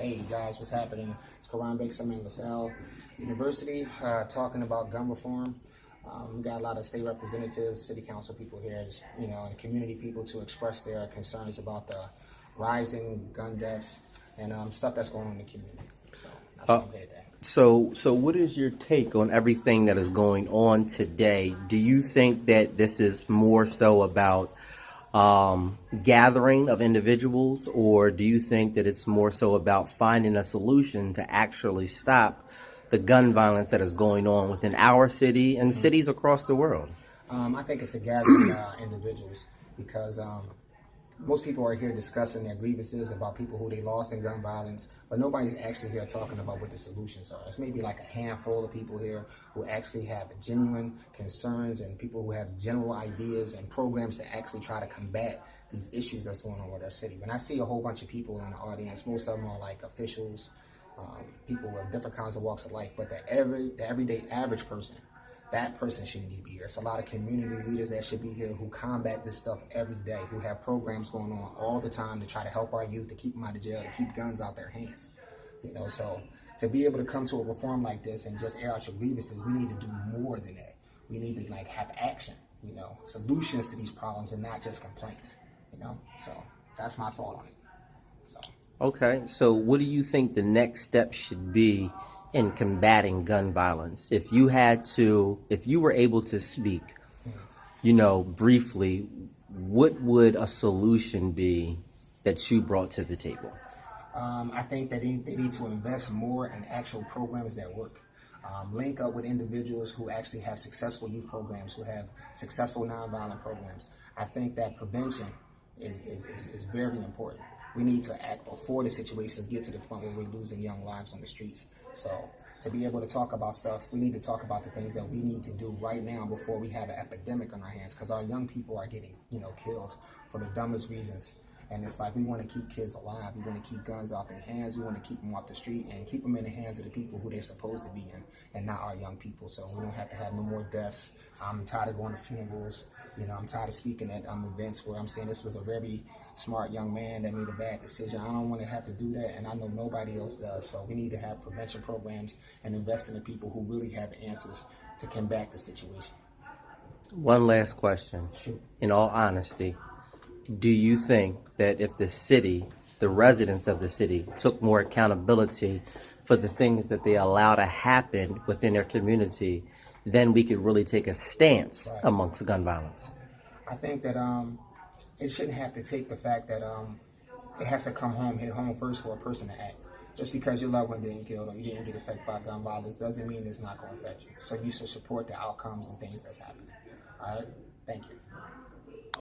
Hey guys, what's happening? It's Karan Baker. I'm in LaSalle University talking about gun reform. We got a lot of state representatives, city council people here, and community people to express their concerns about the rising gun deaths and stuff that's going on in the community. So that's what I'm here today. So what is your take on everything that is going on today? Do you think that this is more so about gathering of individuals, or do you think that it's more so about finding a solution to actually stop the gun violence that is going on within our city and cities across the world? I think it's a gathering individuals because most people are here discussing their grievances about people who they lost in gun violence, but nobody's actually here talking about what the solutions are. It's maybe like a handful of people here who actually have genuine concerns and people who have general ideas and programs to actually try to combat these issues that's going on with our city. When I see a whole bunch of people in the audience, most of them are like officials, people with different kinds of walks of life, but the everyday average person, that person shouldn't be here. It's a lot of community leaders that should be here who combat this stuff every day, who have programs going on all the time to try to help our youth, to keep them out of jail, to keep guns out their hands. So to be able to come to a reform like this and just air out your grievances, we need to do more than that. We need to have action, solutions to these problems and not just complaints, So that's my thought on it. Okay, so what do you think the next step should be in combating gun violence? If you were able to speak, briefly, what would a solution be that you brought to the table? I think that they need to invest more in actual programs that work. Link up with individuals who actually have successful youth programs, who have successful nonviolent programs. I think that prevention is very important. We need to act before the situations get to the point where we're losing young lives on the streets. So to be able to talk about stuff, we need to talk about the things that we need to do right now before we have an epidemic on our hands, because our young people are getting, killed for the dumbest reasons. And it's like we want to keep kids alive. We want to keep guns off their hands. We want to keep them off the street and keep them in the hands of the people who they're supposed to be in, and not our young people. So we don't have to have no more deaths. I'm tired of going to funerals. I'm tired of speaking at events where I'm saying this was a very smart young man that made a bad decision. I don't want to have to do that, and I know nobody else does. So we need to have prevention programs and invest in the people who really have answers to combat the situation. One last question. Shoot. In all honesty, do you think that if the city, the residents of the city, took more accountability for the things that they allow to happen within their community, then we could really take a stance amongst gun violence? I think that it shouldn't have to take the fact that it has to hit home first for a person to act. Just because your loved one didn't kill or you didn't get affected by gun violence doesn't mean it's not going to affect you. So you should support the outcomes and things that's happening. All right? Thank you.